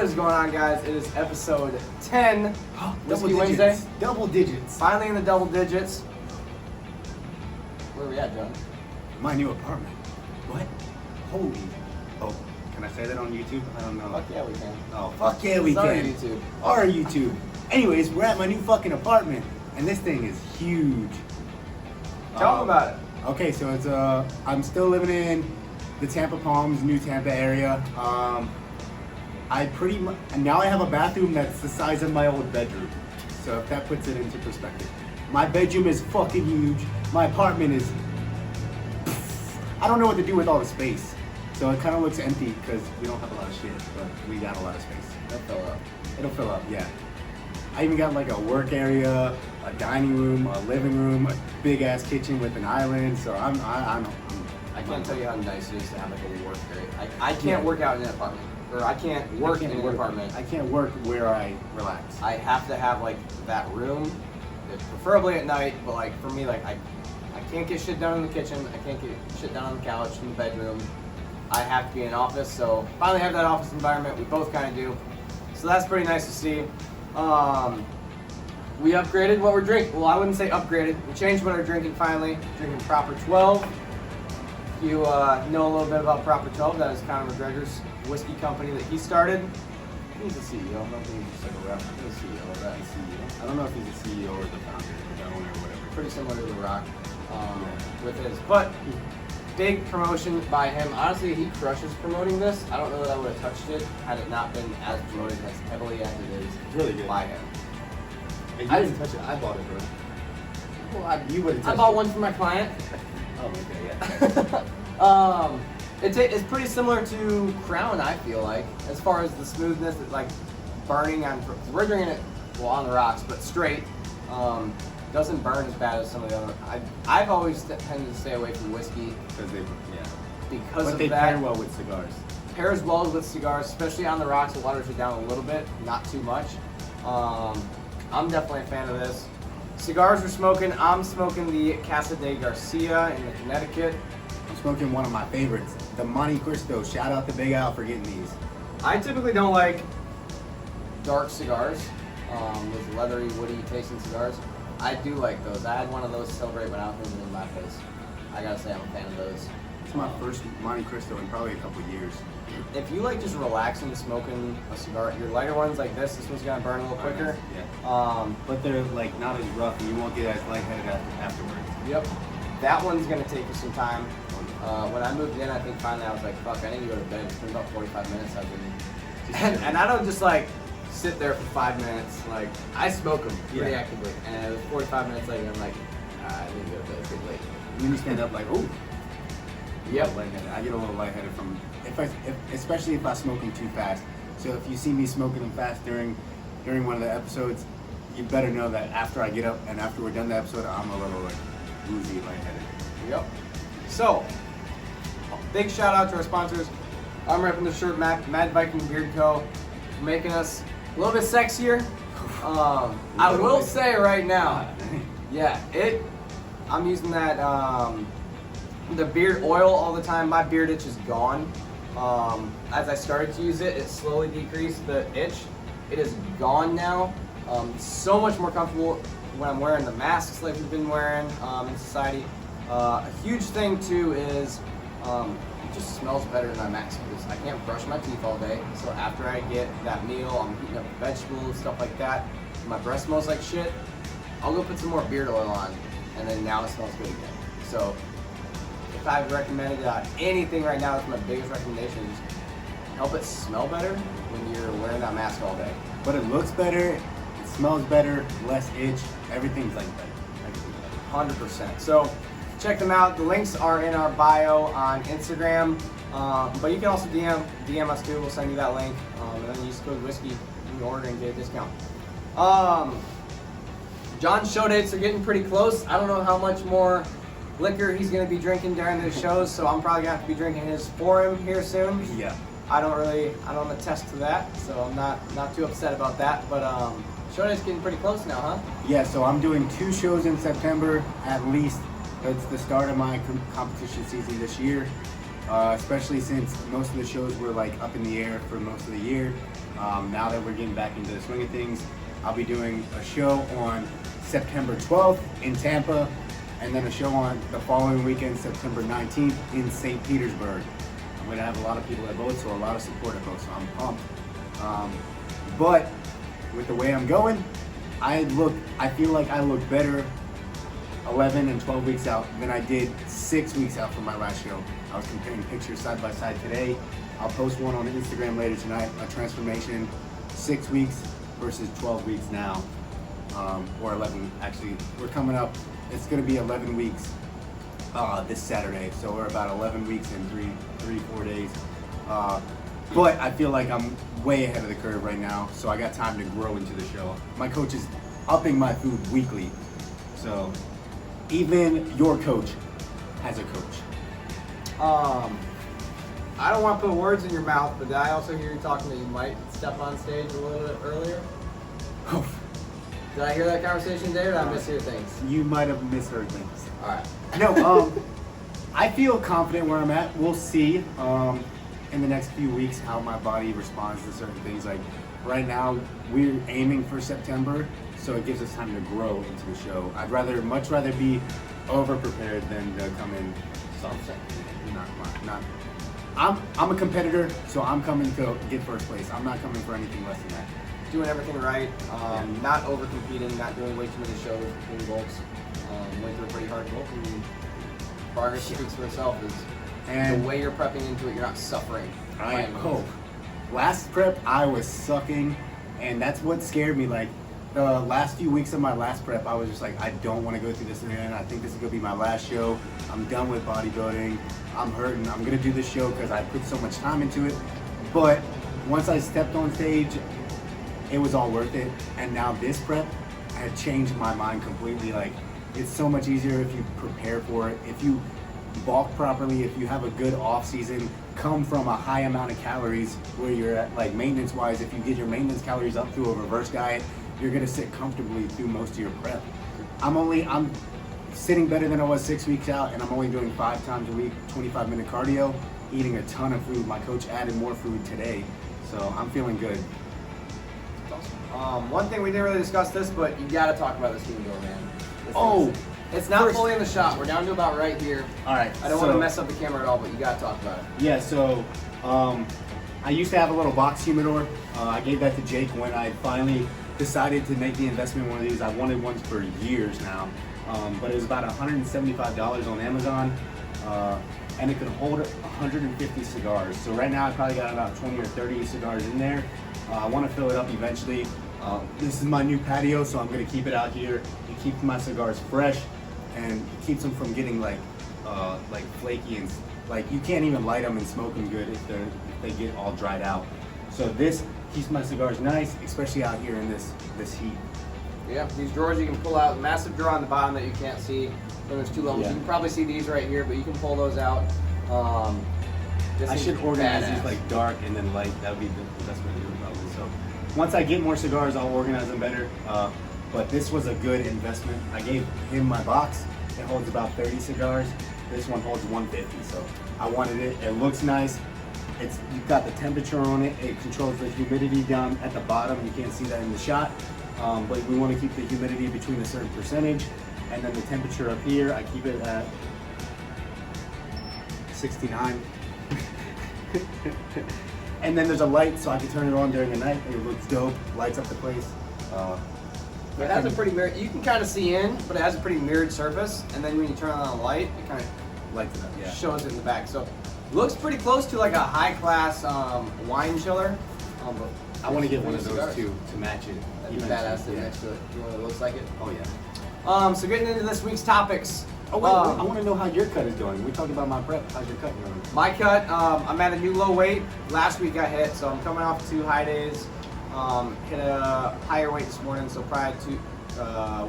What is going on, guys? It is episode 10. Whiskey Wednesday. Double digits. Finally in the double digits. Where are we at, John? My new apartment. What? Holy. Oh, can I say that on YouTube? I don't know. Fuck yeah, we can. Oh, fuck yeah, we Sorry, can. YouTube. Our YouTube. Anyways, we're at my new fucking apartment, and this thing is huge. Tell them about it. Okay, so it's I'm still living in the Tampa Palms, New Tampa area. I pretty much now I have a bathroom that's the size of my old bedroom. So if that puts it into perspective, my bedroom is fucking huge. My apartment is. I don't know what to do with all the space, so it kind of looks empty because we don't have a lot of shit, but we got a lot of space. It'll fill up. It'll fill up, yeah. I even got like a work area, a dining room, a living room, a big ass kitchen with an island. So I can't tell you how nice it is to have like a work area. I can't work out in an apartment, or I can't work in an apartment. I can't work where I relax. I have to have like that room, preferably at night. But like for me, like I can't get shit done in the kitchen. I can't get shit done on the couch in the bedroom. I have to be in an office. So finally have that office environment. We both kind of do. So that's pretty nice to see. We upgraded what we're drinking. Well, I wouldn't say upgraded. We changed what we're drinking finally. Drinking Proper 12. If you know a little bit about Proper 12, that is Conor McGregor's whiskey company that he started. He's the CEO. I don't think he's just like a rep. He's the CEO of that. I don't know if he's the CEO or the founder or the owner or whatever. Pretty similar to The Rock with his. But big promotion by him. Honestly, he crushes promoting this. I don't know that I would have touched it had it not been as promoted as heavily as it is. It's really good. By him. And you didn't touch it. I bought it, bro. Well, You wouldn't. I bought one for my client. Oh, okay, yeah. It's pretty similar to Crown, I feel like, as far as the smoothness. It's like burning on. We're drinking it on the rocks, but straight. Doesn't burn as bad as some of the other. I've always tended to stay away from whiskey Because of they that. pair well with cigars. Pairs well with cigars, especially on the rocks. It waters it down a little bit, not too much. I'm definitely a fan of this. Cigars we're smoking. I'm smoking the Casa de Garcia in the Connecticut. I'm smoking one of my favorites, the Monte Cristo. Shout out to Big Al for getting these. I typically don't like dark cigars, those leathery, woody tasting cigars. I do like those. I had one of those to celebrate when I was moving in my place. I gotta say I'm a fan of those. It's my first Monte Cristo in probably a couple years. If you like just relaxing smoking a cigar, your lighter ones like this one's gonna burn a little quicker. Yeah. But they're like not as rough and you won't get as lightheaded afterwards. Yep. That one's gonna take you some time. When I moved in, I think finally I was like, fuck, I need to go to bed. It's been about 45 minutes. I've been, and I don't just like sit there for 5 minutes. Like I smoke them pretty actively, and it was 45 minutes later. I'm like, I need to go to bed. It's getting late. When you stand up, like, oh. Yep. I get a little lightheaded from especially if I smoke them too fast. So if you see me smoking them fast during one of the episodes, you better know that after I get up and after we're done the episode, I'm a little like woozy, lightheaded. Yep. So, big shout out to our sponsors. I'm repping the shirt Mad Viking Beard Co. For making us a little bit sexier. I will say right now, I'm using that the beard oil all the time. My beard itch is gone. As I started to use it, it slowly decreased the itch. It is gone now. So much more comfortable when I'm wearing the masks like we've been wearing in society. A huge thing too is it just smells better in my mask because I can't brush my teeth all day. So after I get that meal, I'm heating up vegetables, stuff like that. My breath smells like shit. I'll go put some more beard oil on, and then now it smells good again. So if I've recommended anything right now, that's my biggest recommendation is just help it smell better when you're wearing that mask all day. But it looks better, it smells better, less itch, everything's like better. 100%. So check them out. The links are in our bio on Instagram, but you can also DM us too. We'll send you that link, and then you use code whiskey when you order and get a discount. John's show dates are getting pretty close. I don't know how much more liquor he's going to be drinking during the shows, so I'm probably going to have to be drinking his for him here soon. Yeah. I don't attest to that, so I'm not too upset about that. But show date's getting pretty close now, huh? Yeah, so I'm doing 2 shows in September at least. It's the start of my competition season this year. especially since most of the shows were like up in the air for most of the year. Now that we're getting back into the swing of things, I'll be doing a show on September 12th in Tampa, and then a show on the following weekend, September 19th in St. Petersburg. I'm going to have a lot of people at both, so a lot of support at both, so I'm pumped. But with the way I'm going, I feel like I look better 11 and 12 weeks out than I did 6 weeks out from my last show. I was comparing pictures side by side today. I'll post one on Instagram later tonight, a transformation 6 weeks versus 12 weeks now, or 11, actually, we're coming up, it's gonna be 11 weeks this Saturday, so we're about 11 weeks and 4 days. But I feel like I'm way ahead of the curve right now, so I got time to grow into the show. My coach is upping my food weekly, so even your coach has a coach. I don't want to put words in your mouth, but did I also hear you talking that you might step on stage a little bit earlier? Did I hear that conversation today, or did I mishear things? You might have misheard things. All right. No, I feel confident where I'm at. We'll see in the next few weeks how my body responds to certain things. Like right now, we're aiming for September, so it gives us time to grow into the show. I'd much rather be over prepared than to come in soft set. Not. I'm a competitor, so I'm coming to get first place. I'm not coming for anything less than that. Doing everything right, not over competing, not doing way too many shows between goals. Went through a pretty hard goal, and progress speaks for itself. And the way you're prepping into it, you're not suffering. Last prep, I was sucking, and that's what scared me. Like the last few weeks of my last prep, I was just like, I don't want to go through this again. I think this is gonna be my last show. I'm done with bodybuilding. I'm hurting. I'm gonna do this show because I put so much time into it. But once I stepped on stage, it was all worth it. And now this prep had changed my mind completely. Like, it's so much easier if you prepare for it, if you bulk properly, if you have a good off season, come from a high amount of calories where you're at, like maintenance wise. If you get your maintenance calories up through a reverse diet, you're gonna sit comfortably through most of your prep. I'm sitting better than I was 6 weeks out, and I'm only doing 5 times a week, 25-minute cardio, eating a ton of food. My coach added more food today, so I'm feeling good. One thing we didn't really discuss this, but you got to talk about this human door, man. It's not fully in the shot. We're down to about right here. All right. I don't want to mess up the camera at all, but you got to talk about it. Yeah. So I used to have a little box humidor. I gave that to Jake when I finally decided to make the investment in one of these. I wanted ones for years now, but it was about $175 on Amazon, and it could hold 150 cigars. So right now I probably got about 20 or 30 cigars in there. I want to fill it up eventually. This is my new patio, so I'm going to keep it out here. It keeps my cigars fresh, and it keeps them from getting like flaky, and like you can't even light them and smoke them good if they get all dried out. So this keeps my cigars nice, especially out here in this heat. Yeah, these drawers you can pull out. Massive drawer on the bottom that you can't see. So there's 2 levels. Yeah. You can probably see these right here, but you can pull those out. I should organize these like dark and then light. That would be the best way to do it probably. So once I get more cigars, I'll organize them better. But this was a good investment. I gave him my box. It holds about 30 cigars. This one holds 150. So I wanted it. It looks nice. You've got the temperature on it. It controls the humidity down at the bottom. You can't see that in the shot. But we want to keep the humidity between a certain percentage. And then the temperature up here, I keep it at 69. And then there's a light, so I can turn it on during the night. It looks dope. Lights up the place. It has a pretty mirror. You can kind of see in, but it has a pretty mirrored surface. And then when you turn on the light, it kind of lights it up. Yeah. Shows it in the back. So looks pretty close to like a high class wine chiller. I want to get one of those too to match it. That'd be badass next to it. You know what it looks like it? Oh yeah. So getting into this week's topics. Oh wait, I want to know how your cut is going. We talked about my prep. How's your cut going? My cut, I'm at a new low weight. Last week I hit, so I'm coming off 2 high days. Hit a higher weight this morning, so probably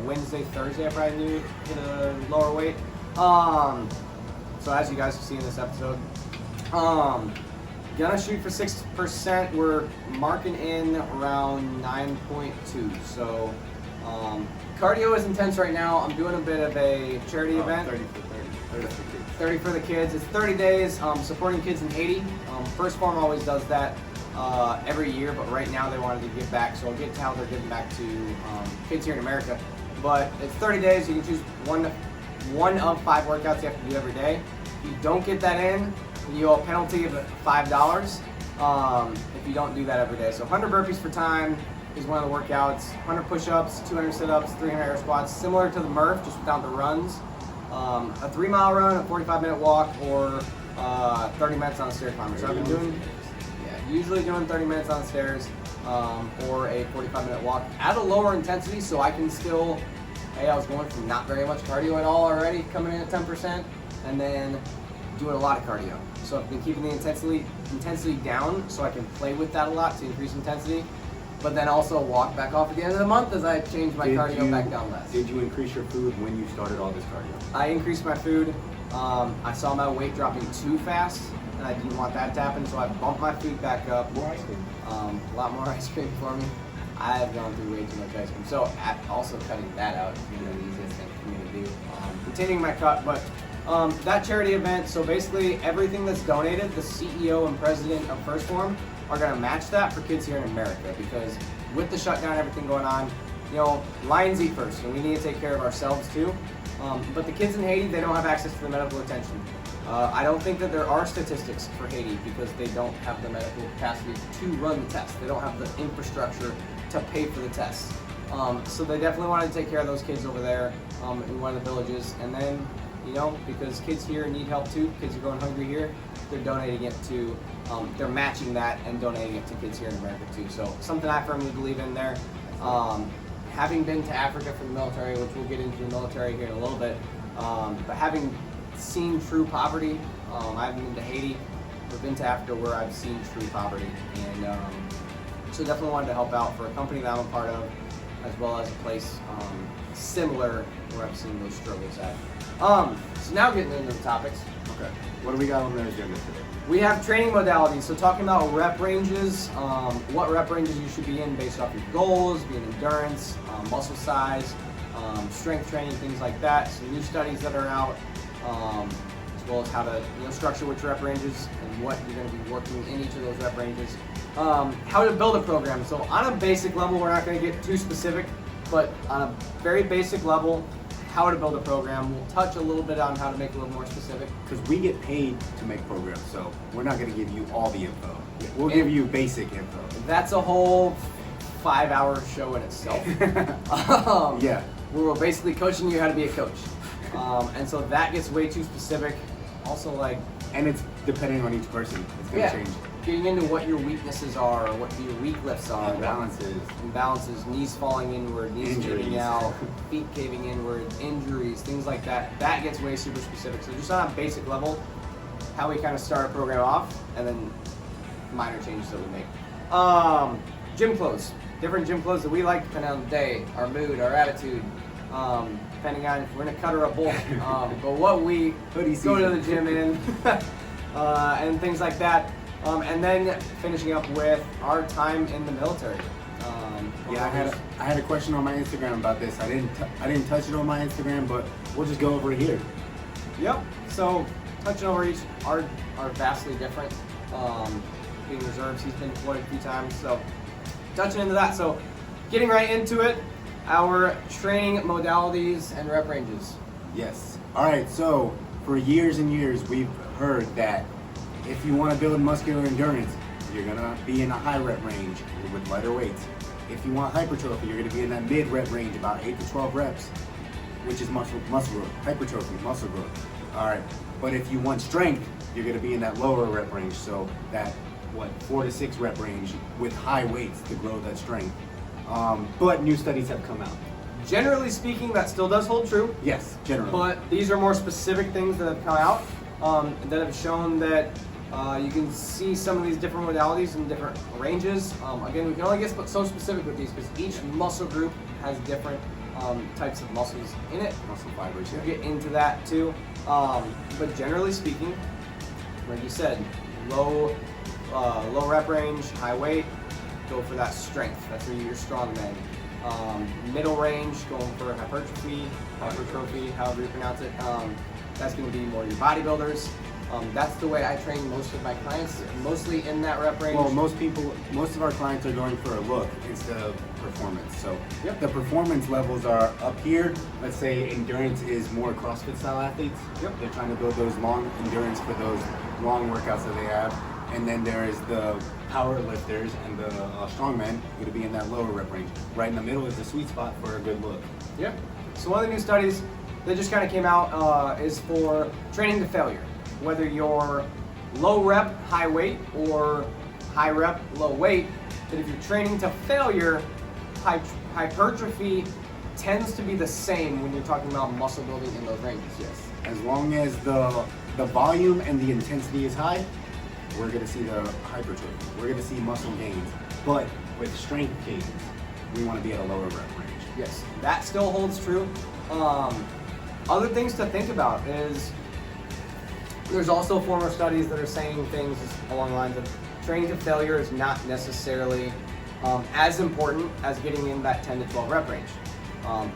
Wednesday, Thursday I probably hit a lower weight. So as you guys have seen in this episode, gonna shoot for 6%. We're marking in around 9.2. So cardio is intense right now. I'm doing a bit of a charity event. 30 for 30. 30 for the kids. It's 30 days supporting kids in Haiti. First Form always does that every year, but right now they wanted to give back, so I'll get to how they're giving back to kids here in America. But it's 30 days. You can choose one of 5 workouts you have to do every day. If you don't get that in, you owe a penalty of $5 if you don't do that every day. So 100 burpees for time is one of the workouts. 100 push-ups, 200 sit-ups, 300 air squats, similar to the Murph, just without the runs. A 3-mile run, a 45-minute walk, or 30 minutes on a stair climber. So I've been doing, usually doing 30 minutes on the stairs, or a 45-minute walk at a lower intensity, so I can still. Hey, I was going from not very much cardio at all already, coming in at 10%, and then doing a lot of cardio. So I've been keeping the intensity down, so I can play with that a lot to increase intensity. But then also walk back off at the end of the month as I change my cardio back down less. Did you increase your food when you started all this cardio? I increased my food. I saw my weight dropping too fast, and I didn't want that to happen, so I bumped my food back up. More ice cream. A lot more ice cream for me. I have gone through way too much ice cream. So also cutting that out is the easiest thing for me to do. Continuing my cut, but that charity event, so basically everything that's donated, the CEO and president of First Form are going to match that for kids here in America, because with the shutdown, everything going on, lions eat first, and we need to take care of ourselves too. But the kids in Haiti, they don't have access to the medical attention. I don't think that there are statistics for Haiti because they don't have the medical capacity to run the test. They don't have the infrastructure to pay for the tests. So they definitely wanted to take care of those kids over there in one of the villages. And then, because kids here need help too, kids are going hungry here, they're donating it to, they're matching that and donating it to kids here in America too. So something I firmly believe in there. Having been to Africa for the military, which we'll get into the military here in a little bit, but having seen true poverty, I haven't been to Haiti, but been to Africa where I've seen true poverty, and so definitely wanted to help out for a company that I'm a part of, as well as a place similar where I've seen those struggles at. So now getting into the topics. Okay. What do we got on the agenda today? We have training modalities, so talking about rep ranges, what rep ranges you should be in based off your goals, being endurance, muscle size, strength training, things like that. Some new studies that are out, as well as how to structure which rep ranges and what you're going to be working in each of those rep ranges. How to build a program. So on a basic level, we're not going to get too specific, but on a very basic level, how to build a program. We'll touch a little bit on how to make it a little more specific. Because we get paid to make programs, so we're not going to give you all the info. We'll give you basic info. That's a whole 5-hour show in itself. Yeah. Where we're basically coaching you how to be a coach. And so that gets way too specific. Also, and it's depending on each person. It's going to change. Getting into what your weaknesses are, or what your weak lifts are. Imbalances, knees falling inward, knees caving out, feet caving inward, injuries, things like that. That gets way super specific. So just on a basic level, how we kind of start a program off, and then minor changes that we make. Gym clothes. Different gym clothes that we like depending on the day, our mood, our attitude, depending on if we're in a cut or a bowl. But what we go to the gym in, and things like that. And then finishing up with our time in the military. I had a question on my Instagram about this. I didn't touch it on my Instagram, but we'll just go over it here. Yep. So touching over each are vastly different. Being reserves, he's been deployed a few times. So touching into that. So getting right into it, our training modalities and rep ranges. Yes. All right. So for years and years, we've heard that if you want to build muscular endurance, you're going to be in a high rep range with lighter weights. If you want hypertrophy, you're going to be in that mid rep range, about 8 to 12 reps, which is muscle growth, hypertrophy, muscle growth. All right. But if you want strength, you're going to be in that lower rep range, so that 4 to 6 rep range with high weights to grow that strength. But new studies have come out. Generally speaking, that still does hold true. Yes, generally. But these are more specific things that have come out that have shown that you can see some of these different modalities in different ranges. Again, we can only get so specific with these because each muscle group has different types of muscles in it. Muscle fibers. We'll get into that too. But generally speaking, like you said, low rep range, high weight, go for that strength. That's where you're strong man. Middle range, going for hypertrophy, however you pronounce it. That's going to be more your bodybuilders. That's the way I train most of my clients, mostly in that rep range. Well, most of our clients are going for a look instead of performance. So Yep. the performance levels are up here. Let's say endurance is more CrossFit style athletes. Yep. They're trying to build those long endurance for those long workouts that they have. And then there is the power lifters and the strongmen going to be in that lower rep range. Right in the middle is the sweet spot for a good look. Yeah. So one of the new studies that just kind of came out is for training to failure. Whether you're low rep, high weight, or high rep, low weight, that if you're training to failure, hypertrophy tends to be the same when you're talking about muscle building in those ranges. Yes. As long as the volume and the intensity is high, we're going to see the hypertrophy. We're going to see muscle gains. But with strength gains, we want to be at a lower rep range. Yes, that still holds true. Other things to think about is there's also former studies that are saying things along the lines of training to failure is not necessarily as important as getting in that 10 to 12 rep range.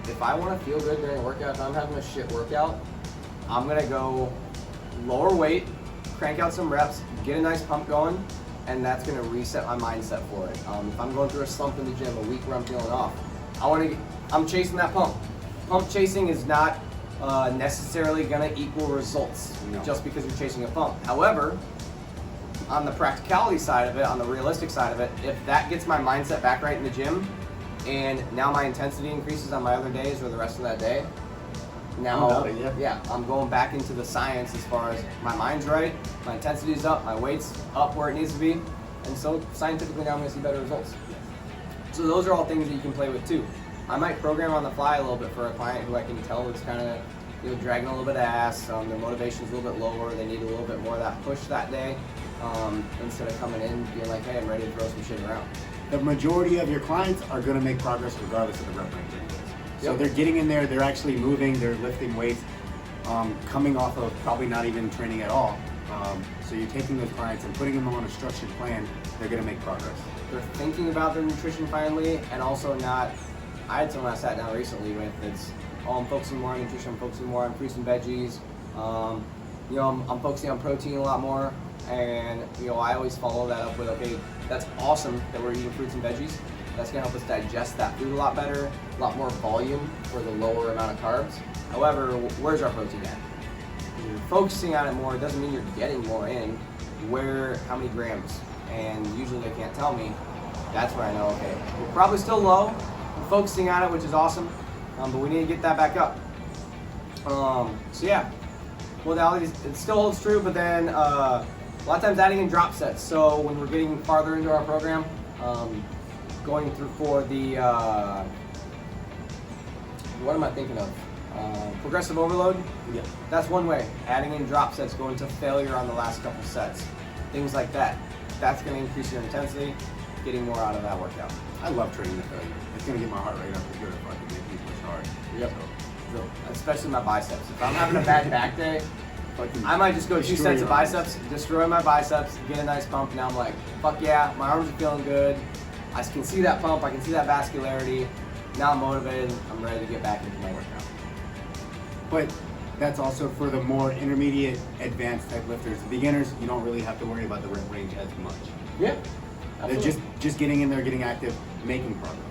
If I want to feel good during a workout, if I'm having a shit workout, I'm going to go lower weight, crank out some reps, get a nice pump going, and that's going to reset my mindset for it. If I'm going through a slump in the gym, a week where I'm feeling off, I'm chasing that pump. Pump chasing is not necessarily going to equal results just because you're chasing a pump. However, on the practicality side of it, on the realistic side of it, if that gets my mindset back right in the gym, and now my intensity increases on my other days or the rest of that day, now, I'm going back into the science as far as my mind's right, my intensity's up, my weight's up where it needs to be, and so scientifically now I'm going to see better results. So those are all things that you can play with too. I might program on the fly a little bit for a client who I can tell is kind of dragging a little bit of ass, their motivation's a little bit lower, they need a little bit more of that push that day, instead of coming in being like, hey, I'm ready to throw some shit around. The majority of your clients are going to make progress regardless of the rep range. So they're getting in there, they're actually moving, they're lifting weights, coming off of probably not even training at all. So you're taking those clients and putting them on a structured plan, they're going to make progress. They're thinking about their nutrition finally, and also not, I had someone I sat down recently with that's, I'm focusing more on nutrition, I'm focusing more on fruits and veggies, I'm focusing on protein a lot more, and I always follow that up with, okay, that's awesome that we're eating fruits and veggies. That's going to help us digest that food a lot better, a lot more volume for the lower amount of carbs. However, where's our protein at? If you're focusing on it more, it doesn't mean you're getting more in. How many grams? And usually they can't tell me. That's where I know, okay, we're probably still low. We're focusing on it, which is awesome, but we need to get that back up. So yeah, modalities, it still holds true, but then a lot of times adding in drop sets. So when we're getting farther into our program, going through for the, what am I thinking of? Progressive overload? Yeah. That's one way. Adding in drop sets, going to failure on the last couple sets. Things like that. That's going to increase your intensity, getting more out of that workout. I love training the failure. It's going to get my heart rate up as good if I can make me push hard. Yep. So, especially my biceps. If I'm having a bad back day, I might just go 2 sets of biceps, destroy my biceps, get a nice pump, and now I'm like, fuck yeah, my arms are feeling good. I can see that pump, I can see that vascularity. Now I'm motivated, I'm ready to get back into my workout. But that's also for the more intermediate, advanced type lifters. The beginners, you don't really have to worry about the rep range as much. Yeah, absolutely. They're just getting in there, getting active, making progress.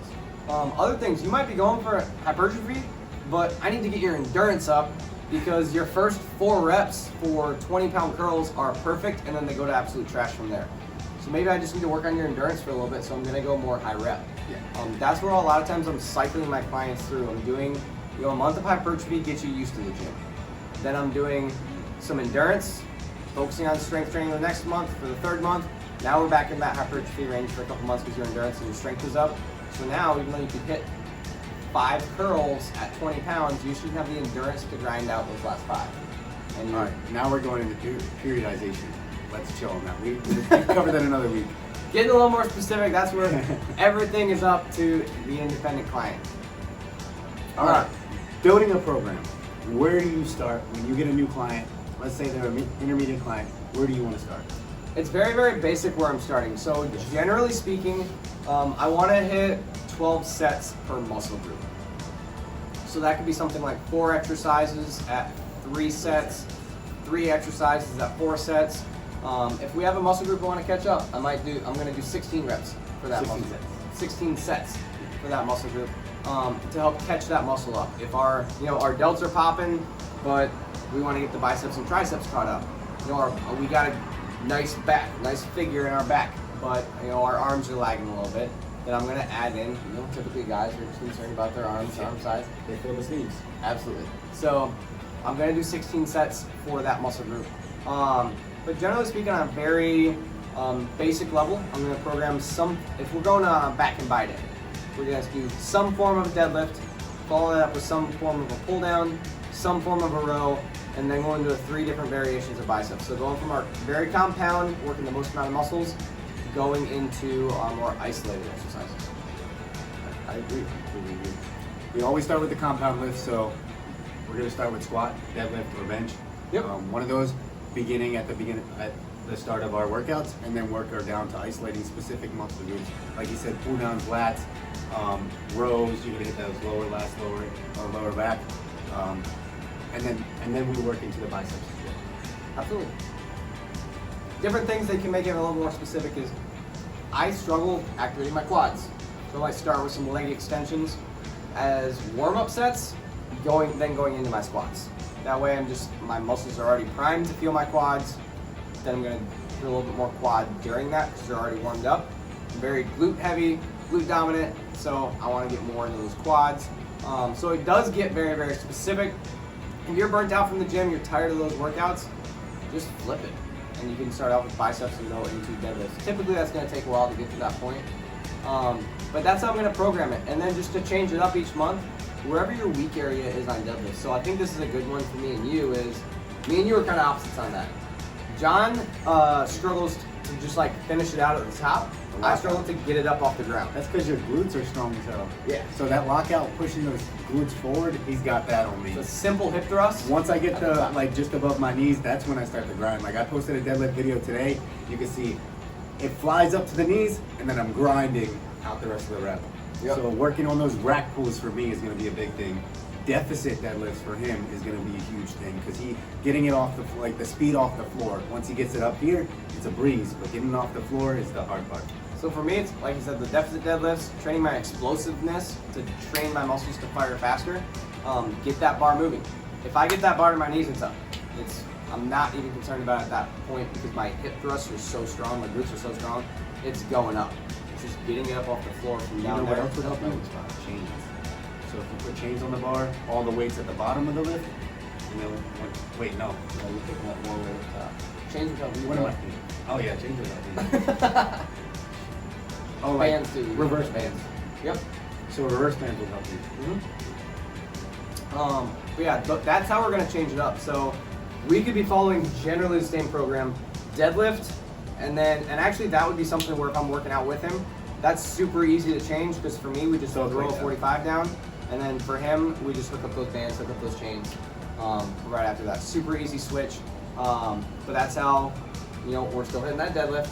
Other things, you might be going for hypertrophy, but I need to get your endurance up because your first 4 reps for 20-pound curls are perfect, and then they go to absolute trash from there. So maybe I just need to work on your endurance for a little bit, so I'm going to go more high rep. Yeah. That's where a lot of times I'm cycling my clients through. I'm doing a month of hypertrophy, get you used to the gym. Then I'm doing some endurance, focusing on strength training the next month for the 3rd month. Now we're back in that hypertrophy range for a couple months because your endurance and your strength is up. So now, even though you can hit 5 curls at 20 pounds, you should have the endurance to grind out those last 5. And all right, now we're going into periodization. Let's chill on that. We cover that another week. Getting a little more specific, that's where everything is up to the independent client. All right, building a program. Where do you start when you get a new client? Let's say they're an intermediate client. Where do you want to start? It's very, very basic where I'm starting. So generally speaking, I want to hit 12 sets per muscle group. So that could be something like 4 exercises at 3 sets, 3 exercises at 4 sets. If we have a muscle group we want to catch up, I'm going to do 16 reps for that 16 muscle. sets. 16 sets for that muscle group to help catch that muscle up. If our delts are popping, but we want to get the biceps and triceps caught up. We got a nice back, nice figure in our back, but our arms are lagging a little bit. Then I'm going to add in, typically guys are concerned about their arm size. They feel the sleeves. Absolutely. So I'm going to do 16 sets for that muscle group. But generally speaking, on a very basic level, I'm going to program if we're going on a back and bi day, we're going to do some form of a deadlift, follow that up with some form of a pull down, some form of a row, and then go into 3 different variations of biceps. So going from our very compound, working the most amount of muscles, going into our more isolated exercises. I agree. We always start with the compound lift, so we're going to start with squat, deadlift, or bench. Yep. One of those at the start of our workouts, and then work our down to isolating specific muscle groups. Like you said, pull downs, lats, rows. You're going to hit those lower lats, lower back, and then we work into the biceps as well. Absolutely. Different things that can make it a little more specific is I struggle activating my quads. So I start with some leg extensions as warm-up sets, then going into my squats. That way my muscles are already primed to feel my quads. Then I'm going to do a little bit more quad during that because they're already warmed up. I'm very glute heavy, glute dominant, so I want to get more into those quads. So it does get very, very specific. If you're burnt out from the gym, you're tired of those workouts, just flip it. And you can start off with biceps and go into deadlifts. Typically that's going to take a while to get to that point. But that's how I'm going to program it. And then just to change it up each month, wherever your weak area is on deadlift. So I think this is a good one for me and you are kind of opposites on that. John struggles to just like finish it out at the top. I struggle to get it up off the ground. That's because your glutes are strong as hell. Yeah. So that lockout, pushing those glutes forward, he's got that on me. It's a simple hip thrust. Once I get to just above my knees, that's when I start to grind. Like I posted a deadlift video today. You can see it flies up to the knees, and then I'm grinding out the rest of the rep. Yep. So working on those rack pulls for me is going to be a big thing. Deficit deadlifts for him is going to be a huge thing because getting it off the speed off the floor. Once he gets it up here, it's a breeze, but getting it off the floor is the hard part. So for me, it's like you said, the deficit deadlifts, training my explosiveness to train my muscles to fire faster, get that bar moving. If I get that bar to my knees, it's up. I'm not even concerned about it at that point because my hip thrusts are so strong, my glutes are so strong, it's going up. It's just getting it up off the floor from down there. What else would help you? Chains. So if you put chains on the bar, all the weights at the bottom of the lift, and then wait, no. So you're picking up more weight at the top. Chains would help you. What am I thinking? Oh yeah, chains would help you. Oh, like bands too. Reverse bands. Yep. So reverse bands will help you. But yeah, that's how we're going to change it up. So we could be following generally the same program, deadlift, and actually that would be something where if I'm working out with him, that's super easy to change because for me we just throw a 45 down, and then for him we just hook up those bands, hook up those chains right after that. Super easy switch. But that's how we're still hitting that deadlift.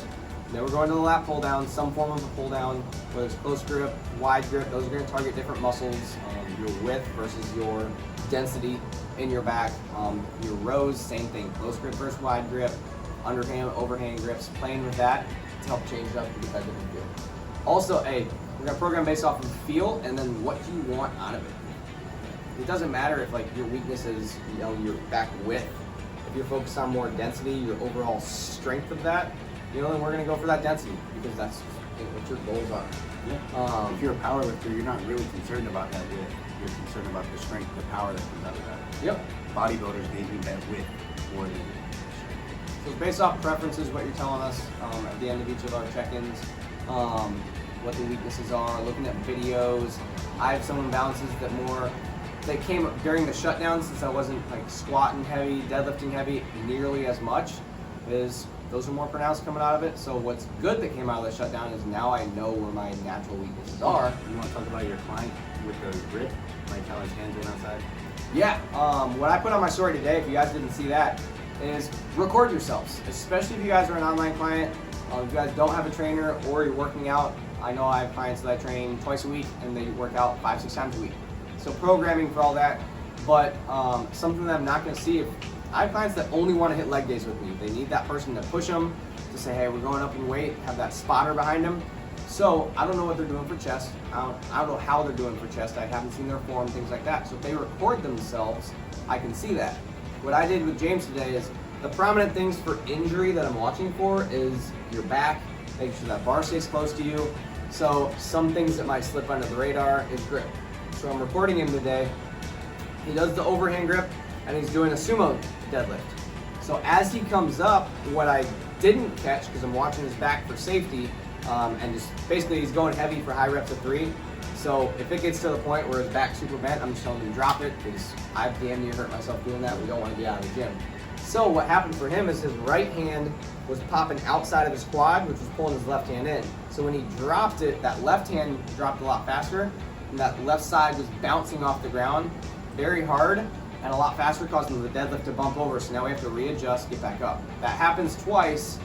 Then we're going to the lat pull down, some form of a pull down, whether it's close grip, wide grip. Those are going to target different muscles. Your width versus your density in your back. Your rows, same thing. Close grip versus wide grip. Underhand, overhand grips. Playing with that to help change it up to get that different feel. Also, we're going to program based off of feel and then what you want out of it. It doesn't matter if your weakness is your back width. If you're focused on more density, your overall strength of that, then we're going to go for that density because that's what your goals are. Yeah. If you're a power lifter, you're not really concerned about that width. You're concerned about the strength, the power that comes out of that. Yep. Bodybuilders, they need that width more than. So it's based off preferences, what you're telling us at the end of each of our check-ins, what the weaknesses are, looking at videos. I have some imbalances that came during the shutdown since I wasn't squatting heavy, deadlifting heavy nearly as much. Those are more pronounced coming out of it. So what's good that came out of the shutdown is now I know where my natural weaknesses are. You want to talk about your client with the grip, like how his hands went outside? Yeah, what I put on my story today, if you guys didn't see that, is record yourselves, especially if you guys are an online client, if you guys don't have a trainer or you're working out. I know I have clients that I train twice a week and they work out 5-6 times a week. So programming for all that, but something that I'm not going to see, if I have clients that only want to hit leg days with me. They need that person to push them, to say, hey, we're going up in weight, have that spotter behind them. So I don't know what they're doing for chest. I don't know how they're doing for chest. I haven't seen their form, things like that. So if they record themselves, I can see that. What I did with James today is the prominent things for injury that I'm watching for is your back, making sure that bar stays close to you. So some things that might slip under the radar is grip. So I'm recording him today. He does the overhand grip and he's doing a sumo deadlift. So as he comes up, what I didn't catch, because I'm watching his back for safety, and just basically he's going heavy for high reps of 3. So if it gets to the point where his back's super bent, I'm just telling him to drop it, because I've damn near hurt myself doing that. We don't want to be out of the gym. So what happened for him is his right hand was popping outside of his quad, which was pulling his left hand in. So when he dropped it, that left hand dropped a lot faster, and that left side was bouncing off the ground very hard and a lot faster, causing the deadlift to bump over. So now we have to readjust, get back up. That happens twice.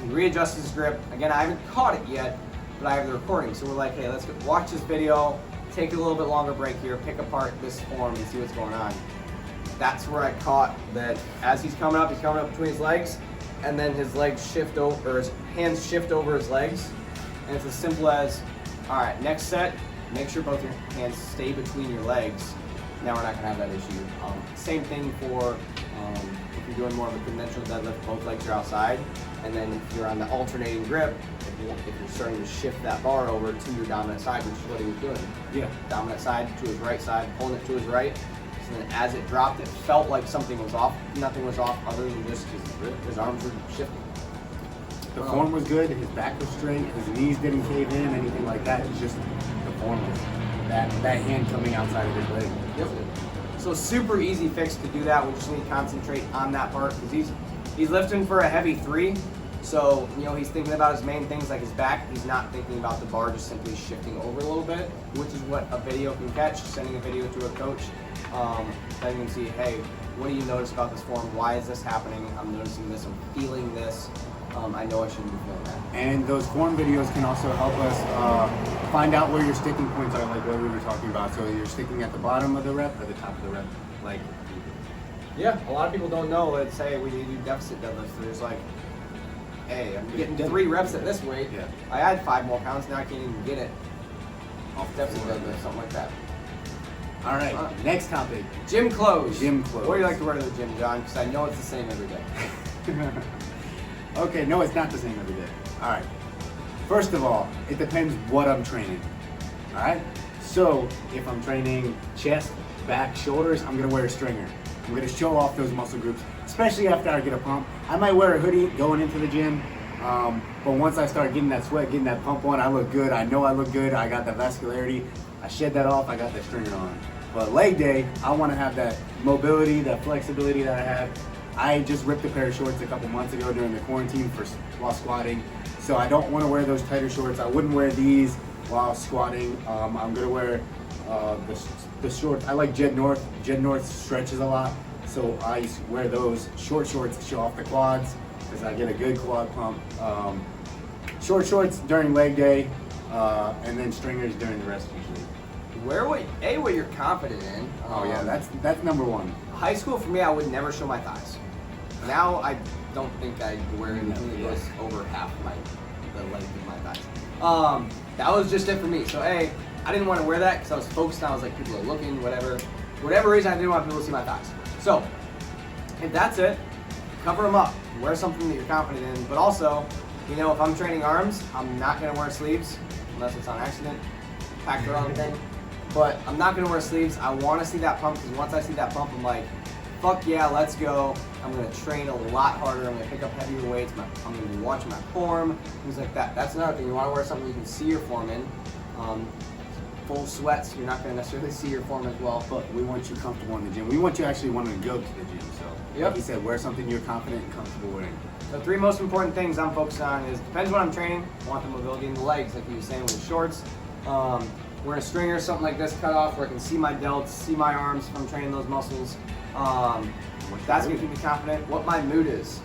He readjusts his grip. Again, I haven't caught it yet, but I have the recording. So we're like, hey, let's watch this video, take a little bit longer break here, pick apart this form and see what's going on. That's where I caught that as he's coming up between his legs, and then his legs shift over, or his hands shift over his legs. And it's as simple as, all right, next set, make sure both your hands stay between your legs. Now we're not gonna have that issue. Same thing for if you're doing more of a conventional deadlift, both legs are outside. And then if you're on the alternating grip, if you're starting to shift that bar over to your dominant side, which is what he was doing. Yeah. Dominant side to his right side, pulling it to his right. So then as it dropped, it felt like something was off. Nothing was off other than just his arms were shifting. The form was good, his back was straight, his knees didn't cave in, anything like that. It's just the form was that hand coming outside of his leg. Yep. So super easy fix to do that. We just need to concentrate on that part, because he's lifting for a heavy 3. So, he's thinking about his main things like his back. He's not thinking about the bar just simply shifting over a little bit, which is what a video can catch. Sending a video to a coach, then you can see, hey, what do you notice about this form? Why is this happening? I'm noticing this, I'm feeling this. I know I shouldn't be feeling that. And those form videos can also help us find out where your sticking points are, like what we were talking about. So you're sticking at the bottom of the rep or the top of the rep, like. Yeah, a lot of people don't know. Let's say we do deficit deadlifts. So there's like, hey, I'm getting 3 reps at this weight. Yeah. I had 5 more pounds. Now I can't even get it off deficit deadlift, something like that. All right, next topic. Gym clothes. Gym clothes. What do you like to wear to the gym, John? Because I know it's the same every day. Okay, no, it's not the same every day. All right. First of all, it depends what I'm training. All right. So if I'm training chest, back, shoulders, I'm gonna wear a stringer. I'm gonna show off those muscle groups, especially after I get a pump. I might wear a hoodie going into the gym, but once I start getting that sweat, getting that pump on, I look good. I know I look good. I got the vascularity. I shed that off. I got that stringer on. But leg day, I want to have that mobility, that flexibility that I have. I just ripped a pair of shorts a couple months ago during the quarantine while squatting, so I don't want to wear those tighter shorts. I wouldn't wear these while squatting. I'm gonna wear the shorts. I like Jed North. Jed North stretches a lot, so I wear those short shorts to show off the quads because I get a good quad pump. Short shorts during leg day, and then stringers during the rest usually. Wear what you're confident in. Oh yeah, that's number one. High school for me, I would never show my thighs. Now I don't think I'd wear anything that goes over half the length of my thighs. That was just it for me. So I didn't want to wear that because I was focused on, I was like, people are looking, whatever reason, I didn't want people to see my thighs. So if that's it, cover them up. Wear something that you're confident in. But also, if I'm training arms, I'm not gonna wear sleeves unless it's on accident. Pack the wrong thing. But I'm not gonna wear sleeves. I want to see that pump, because once I see that pump, I'm like, fuck yeah, let's go. I'm gonna train a lot harder. I'm gonna pick up heavier weights. I'm gonna be watching my form, things like that. That's another thing. You want to wear something you can see your form in. Full sweats, you're not gonna necessarily see your form as well. But we want you comfortable in the gym. We want you actually wanting to go to the gym. So, like you said, wear something you're confident and comfortable wearing. The 3 most important things I'm focused on is, depends what I'm training. I want the mobility in the legs, like you were saying with the shorts. Wearing a stringer, something like this cut off where I can see my delts, see my arms if I'm training those muscles. That's gonna keep me confident. What my mood is.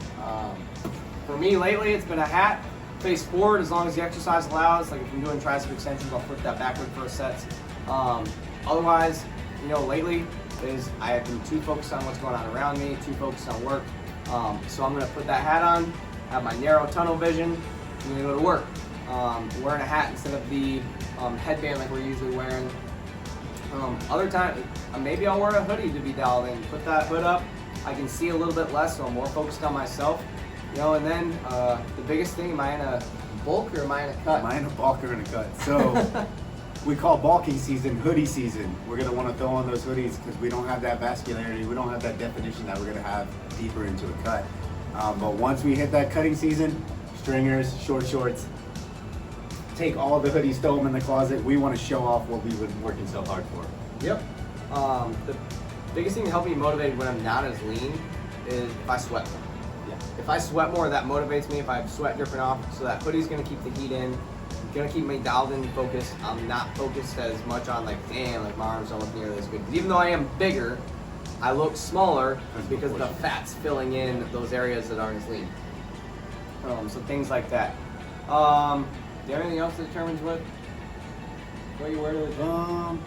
For me lately, it's been a hat, face forward as long as the exercise allows. Like if I'm doing tricep extensions, I'll flip that backward for a set. Otherwise, lately I have been too focused on what's going on around me, too focused on work. So I'm gonna put that hat on, have my narrow tunnel vision, I'm gonna go to work. Wearing a hat instead of the headband like we're usually wearing. Other time, maybe I'll wear a hoodie to be dialed in. Put that hood up, I can see a little bit less, so I'm more focused on myself. And then the biggest thing, am I in a bulk or am I in a cut? Am I in a bulk or in a cut? So we call bulking season hoodie season. We're gonna want to throw on those hoodies because we don't have that vascularity, we don't have that definition that we're gonna have deeper into a cut. But once we hit that cutting season, stringers, short shorts, take all the hoodies, throw them in the closet. We want to show off what we've been working so hard for. Yep. The biggest thing to help me motivated when I'm not as lean is if I sweat more. Yeah. If I sweat more, that motivates me. If I have sweat dripping off, so that hoodie's gonna keep the heat in, gonna keep me dialed in and focused. I'm not focused as much on like, damn, like my arms don't look nearly as good. 'Cause even though I am bigger, I look smaller because the fat's filling in those areas that aren't as lean. So things like that. Do you have anything else that determines what you wear to the gym?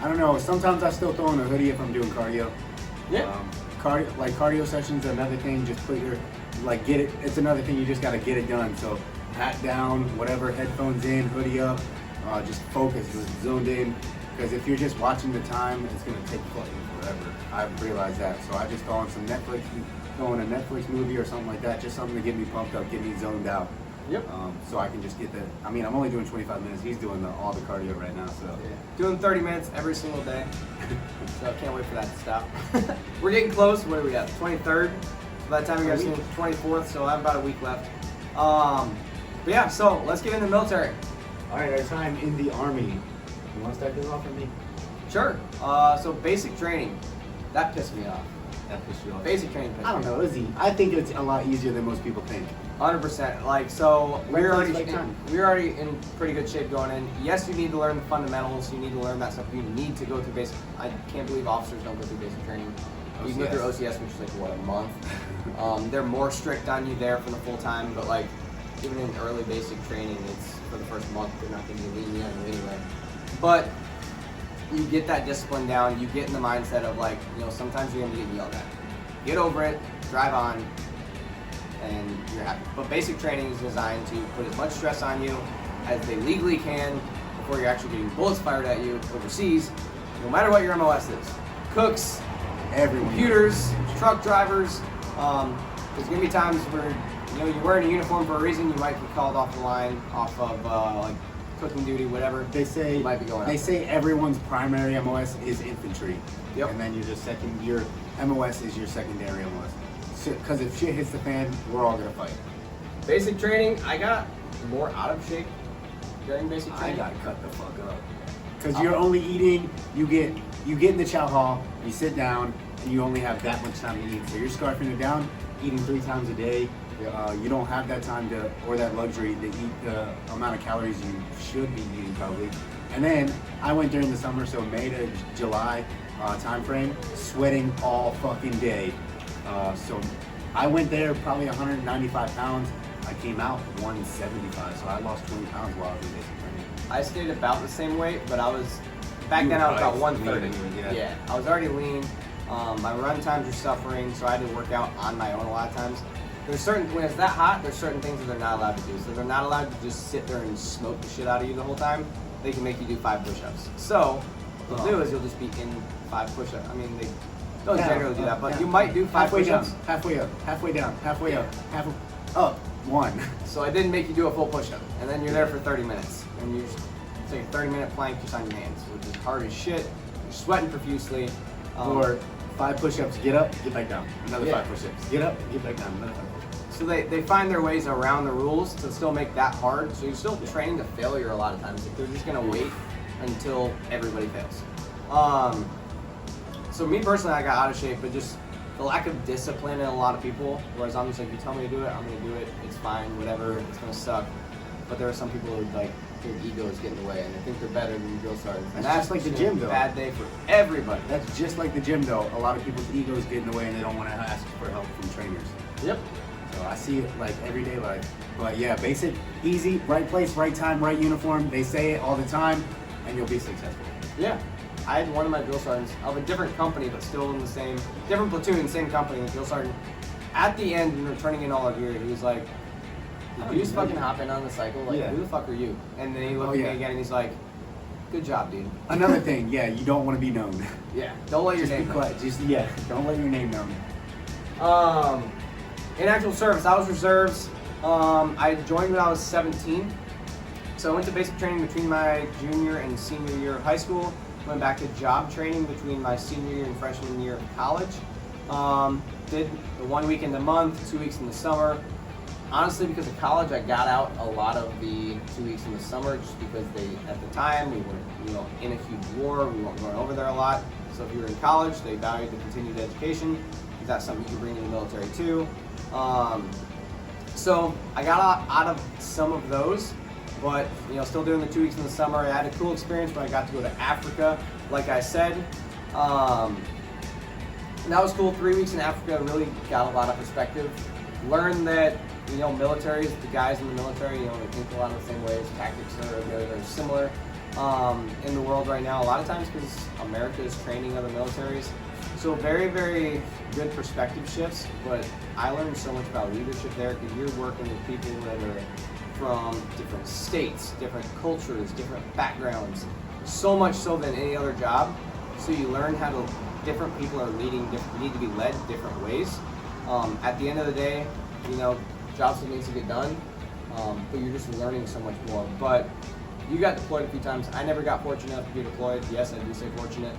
I don't know. Sometimes I still throw on a hoodie if I'm doing cardio. Yeah. Cardio sessions are another thing. Just put your, get it. It's another thing. You just gotta get it done. So hat down, whatever, headphones in, hoodie up. Just focus, just zoned in. Because if you're just watching the time, it's gonna take fucking forever. I've realized that. So I just throw on some Netflix, throw on a Netflix movie or something like that. Just something to get me pumped up, get me zoned out. Yep. So I can just get I'm only doing 25 minutes. He's doing all the cardio right now, so. Yeah. Doing 30 minutes every single day. So I can't wait for that to stop. We're getting close. What do we got? 23rd. By the time you guys see it, 24th, so I have about a week left. But yeah, so let's get into the military. All right, our time in the Army. You want to start this off for me? Sure. So basic training. That pissed me off. That pissed you off? Basic training. I don't know. I think it's a lot easier than most people think. 100%. So we're Right already in pretty good shape going in. Yes, you need to learn the fundamentals. You need to learn that stuff. You need to go through basic. I can't believe officers don't go through basic training. You can go through OCS, which is like a month. They're more strict on you there for the full time, but like even in early basic training, it's for the first month. They're not going to be lenient on you anyway. But you get that discipline down. You get in the mindset of like, sometimes you're going to get yelled at. Get over it. Drive on. And you're happy. But basic training is designed to put as much stress on you as they legally can before you're actually getting bullets fired at you overseas, no matter what your MOS is. Cooks, Everyone. computers, truck drivers. There's gonna be times where you're wearing a uniform for a reason. You might be called off the line, off of like cooking duty, whatever. They say you might be going. They say everyone's primary MOS is infantry. Yep. And then your MOS is your secondary MOS. Because if shit hits the fan, we're all gonna fight. Basic training, I got more out of shape during basic I training. got cut the fuck up. Because you're only eating, you get in the chow hall, you sit down, and you only have that much time to eat. So you're scarfing it down, eating 3 times a day. You don't have that time or that luxury to eat the amount of calories you should be eating probably. And then I went during the summer, so May to July time frame, sweating all fucking day. So I went there probably 195 pounds. I came out 175, so I lost 20 pounds while I was in basic training. I stayed about the same weight, but I was back then I was about 130. Yeah, I was already lean. My run times were suffering, so I had to work out on my own a lot of times. When it's that hot, there's certain things that they're not allowed to do. So they're not allowed to just sit there and smoke the shit out of you the whole time. They can make you do 5 push-ups. So what they'll do is you'll just be in 5 push-ups. I mean, they don't generally do that, but you might do 5 push-ups. Halfway up, halfway down, halfway up, halfway up, 1. So I didn't make you do a full push-up, and then you're there for 30 minutes, and you just take a 30-minute plank just on your hands, which is hard as shit. You're sweating profusely. Or 5 push-ups, get up, get back down. Another 5 push-ups, get up, get back down. Another 5 push-ups. So they find their ways around the rules to still make that hard. So you're still training to failure a lot of times. Like they're just gonna wait until everybody fails. So me personally, I got out of shape, but just the lack of discipline in a lot of people. Whereas I'm just like, you tell me to do it, I'm gonna do it. It's fine, whatever. It's gonna suck. But there are some people who like their egos get in the way and they think they're better than drill sergeants. And That's just like the gym, though. Bad day for everybody. That's just like the gym, though. A lot of people's egos get in the way and they don't want to ask for help from trainers. Yep. So I see it like everyday life. But yeah, basic, easy, right place, right time, right uniform. They say it all the time, and you'll be successful. Yeah. I had one of my drill sergeants of a different company, but still in the same, different platoon, same company, the drill sergeant. At the end, when we were turning in all of gear, he was like, did you just fucking hop in on the cycle? Like, Yeah. who the fuck are you? And then he looked at me again and he's like, good job, dude. Another thing, yeah, you don't want to be known. Yeah, don't let your Just name be know. quiet. Don't let your name known. In actual service, I was reserves. I joined when I was 17. So I went to basic training between my junior and senior year of high school. Went back to job training between my senior year and freshman year of college. Did the 1 week in the month, 2 weeks in the summer. Honestly, because of college, I got out a lot of the 2 weeks in the summer just because at the time, we were, in a huge war. We weren't going over there a lot. So if you were in college, they valued the continued education. Because that's something you could bring to the military too. So I got out of some of those, but still doing the 2 weeks in the summer. I had a cool experience when I got to go to Africa, like I said. That was cool. 3 weeks in Africa, really got a lot of perspective. Learned that militaries, the guys in the military, they think a lot of the same ways. Tactics are very similar in the world right now. A lot of times because America is training other militaries. So very, very good perspective shifts, but I learned so much about leadership there because you're working with people that are from different states, different cultures, different backgrounds, so much so than any other job. So you learn how different people are leading, need to be led different ways. At the end of the day, job still needs to get done, but you're just learning so much more. But you got deployed a few times. I never got fortunate enough to be deployed. Yes, I do say fortunate.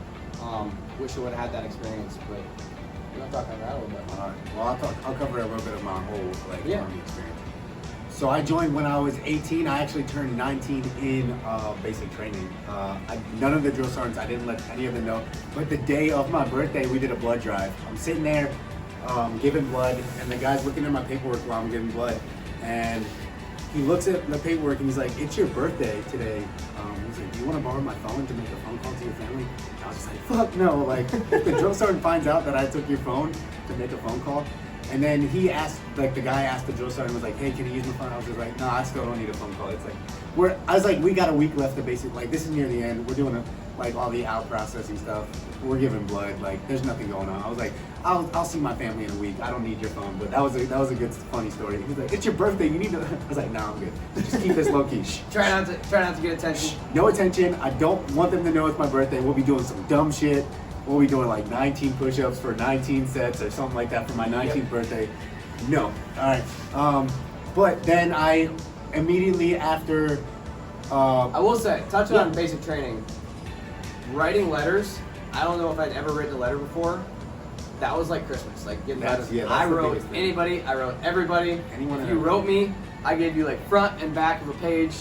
Wish I would have had that experience, but we're not talking about that a little bit. All right. Well, I'll cover a little bit of my whole Army experience. So I joined when I was 18. I actually turned 19 in basic training. None of the drill sergeants, I didn't let any of them know. But the day of my birthday, we did a blood drive. I'm sitting there giving blood, and the guy's looking at my paperwork while I'm giving blood. And he looks at the paperwork and he's like, "It's your birthday today." He's like, "Do you want to borrow my phone to make a phone call to your family?" I was just like, "Fuck no!" Like, if the drill sergeant finds out that I took your phone to make a phone call, and then he asked, the guy asked the drill sergeant, was like, "Hey, can you use my phone?" I was just like, "No, I still don't need a phone call." It's like, I was like, we got a week left to basically, this is near the end. We're doing all the out processing stuff. We're giving blood. There's nothing going on. I was like, I'll see my family in a week. I don't need your phone. But that was a good, funny story. He was like, "It's your birthday. You need to." I was like, "No, I'm good. Just keep this low key." Try not to get attention. No attention. I don't want them to know it's my birthday. We'll be doing some dumb shit. We'll be doing 19 push-ups for 19 sets or something like that for my 19th birthday. No. All right. But then I immediately after. I will say, touching on basic training, writing letters. I don't know if I'd ever written a letter before. That was like Christmas, getting letters. I wrote anybody, I wrote everybody. Anyone if you wrote me, I gave you front and back of a page,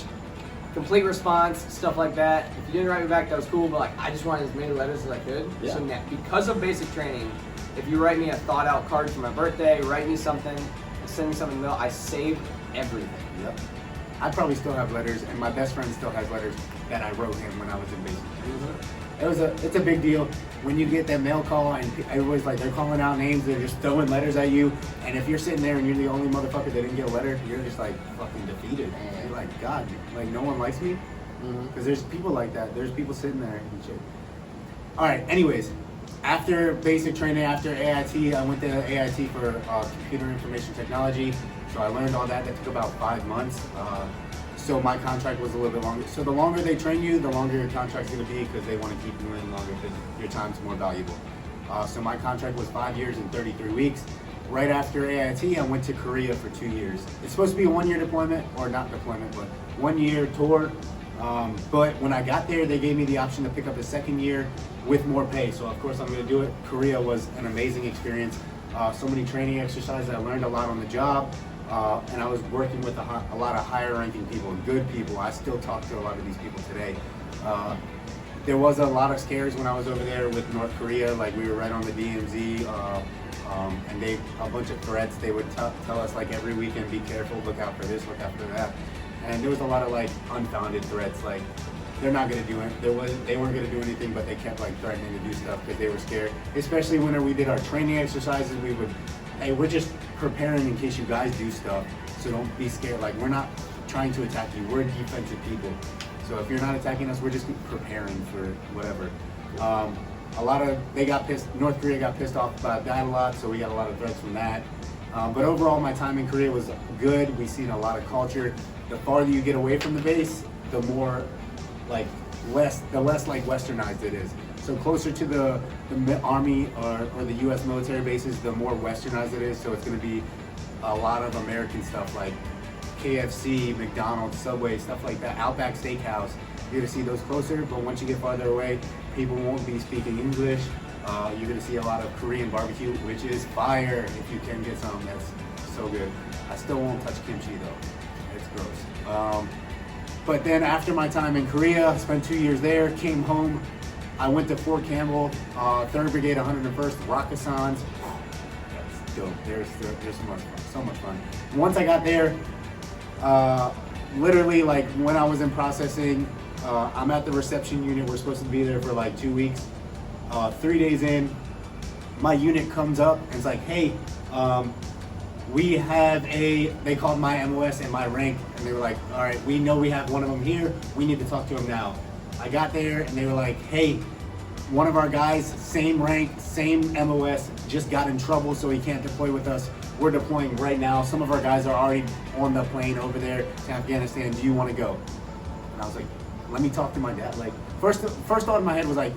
complete response, stuff like that. If you didn't write me back, that was cool, but I just wanted as many letters as I could. Yeah. So now, because of basic training, if you write me a thought out card for my birthday, write me something, send me something in the mail, I save everything. Yep. I probably still have letters, and my best friend still has letters that I wrote him when I was in basic training. Mm-hmm. It's a big deal when you get that mail call and everybody's they're calling out names, they're just throwing letters at you, and if you're sitting there and you're the only motherfucker that didn't get a letter, you're just fucking defeated. You're like, God, no one likes me? Because there's people like that. There's people sitting there and shit. All right, anyways, after basic training, after AIT, I went to AIT for computer information technology. So I learned all that. That took about 5 months. So my contract was a little bit longer. So the longer they train you, the longer your contract's going to be because they want to keep you in longer because your time's more valuable. So my contract was 5 years and 33 weeks. Right after AIT, I went to Korea for 2 years. It's supposed to be a 1 year deployment, or not deployment, but 1 year tour. But when I got there, they gave me the option to pick up a second year with more pay. So of course I'm going to do it. Korea was an amazing experience. So many training exercises. I learned a lot on the job. And I was working with a lot of higher ranking people, good people. I still talk to a lot of these people today. There was a lot of scares when I was over there with North Korea. We were right on the DMZ, and a bunch of threats. They would tell us every weekend, be careful, look out for this, look out for that. And there was a lot of unfounded threats. They're not gonna do it. They weren't gonna do anything, but they kept threatening to do stuff because they were scared. Especially whenever we did our training exercises, we would, hey, we're just preparing in case you guys do stuff. So don't be scared. Like, we're not trying to attack you. We're defensive people. So if you're not attacking us, we're just preparing for whatever. North Korea got pissed off about that a lot, so we got a lot of threats from that. But overall, my time in Korea was good. We've seen a lot of culture. The farther you get away from the base, the more less westernized it is. So closer to the Army or the U.S. military bases, the more westernized it is. So it's going to be a lot of American stuff like KFC, McDonald's, Subway, stuff like that, Outback Steakhouse. You're going to see those closer, but once you get farther away, people won't be speaking English. You're going to see a lot of Korean barbecue, which is fire. If you can get some, that's so good. I still won't touch kimchi though. It's gross. But then after my time in Korea, I spent 2 years there, came home. I went to Fort Campbell, 3rd Brigade, 101st, Rakkasans. That's dope. There's so much fun. Once I got there, literally like when I was in processing, I'm at the reception unit. We're supposed to be there for like 2 weeks. 3 days in, my unit comes up and it's like, hey, we have they called my MOS and my rank, and they were like, all right, we know we have one of them here. We need to talk to him now. I got there and they were like, hey, one of our guys, same rank, same MOS, just got in trouble, so he can't deploy with us. We're deploying right now. Some of our guys are already on the plane over there to Afghanistan. Do you want to go? And I was like, let me talk to my dad. Like, first thought in my head was like,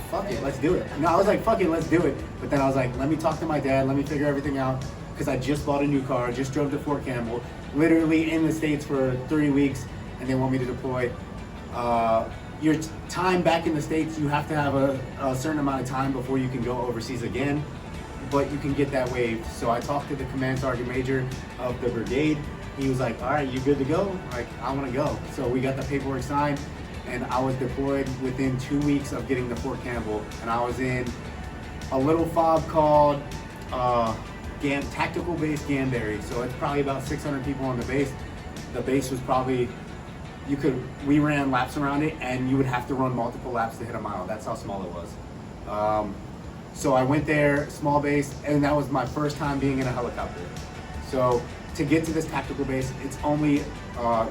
fuck it, let's do it. No, I was like, fuck it, let's do it. But then I was like, let me talk to my dad, let me figure everything out. Because I just bought a new car, just drove to Fort Campbell, literally in the States for 3 weeks, and they want me to deploy. Your time back in the States, you have to have a certain amount of time before you can go overseas again, but you can get that waived. So I talked to the command sergeant major of the brigade. He was like, all right, you good to go? Like, I want to go. So we got the paperwork signed, and I was deployed within 2 weeks of getting to Fort Campbell. And I was in a little fob called Tactical Base Ganberry. So it's probably about 600 people on the base. The base was probably, we ran laps around it, and you would have to run multiple laps to hit a mile. That's how small it was. So I went there, small base, and that was my first time being in a helicopter. So to get to this tactical base, it's only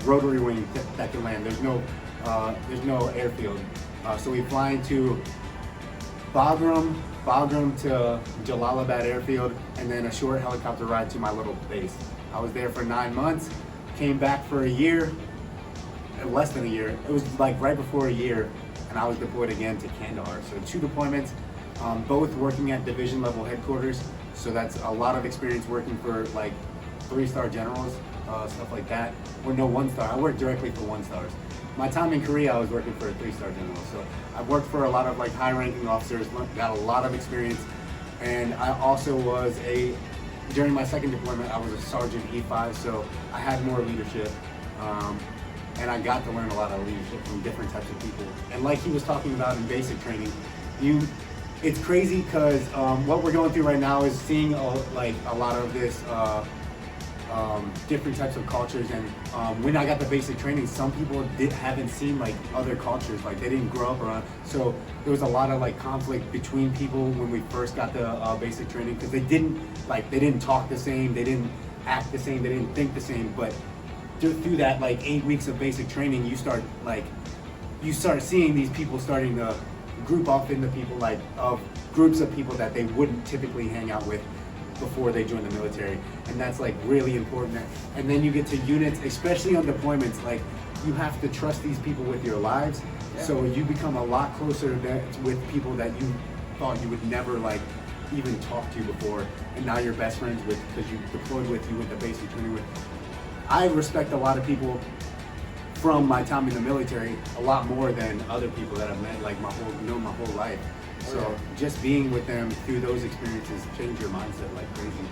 rotary wing that can land. There's no airfield. So we fly into Bagram to Jalalabad airfield, and then a short helicopter ride to my little base. I was there for 9 months, came back for a year, less than a year. It was like right before a year, and I was deployed again to Kandahar. So 2 deployments, both working at division level headquarters. So that's a lot of experience working for like 3-star generals, stuff like that, or no 1-star. I worked directly for 1-stars. My time in Korea, I was working for a 3-star general. So I've worked for a lot of like high-ranking officers, got a lot of experience, and I also was during my second deployment, I was a Sergeant E5, so I had more leadership, and I got to learn a lot of leadership from different types of people. And like he was talking about in basic training, it's crazy because what we're going through right now is seeing a lot of this different types of cultures. And when I got the basic training, some people haven't seen like other cultures, like they didn't grow up around. So there was a lot of like conflict between people when we first got the basic training, because they didn't talk the same, they didn't act the same, they didn't think the same. But through that like 8 weeks of basic training, you start seeing these people starting to group off into people, like of groups of people that they wouldn't typically hang out with before they join the military. And that's like really important. And then you get to units, especially on deployments, like you have to trust these people with your lives. Yeah. So you become a lot closer with people that you thought you would never like even talk to before, and now you're best friends with because you deployed with, you went to basic training with. I respect a lot of people from my time in the military a lot more than other people that I've met like my whole life. So just being with them through those experiences change your mindset like crazy.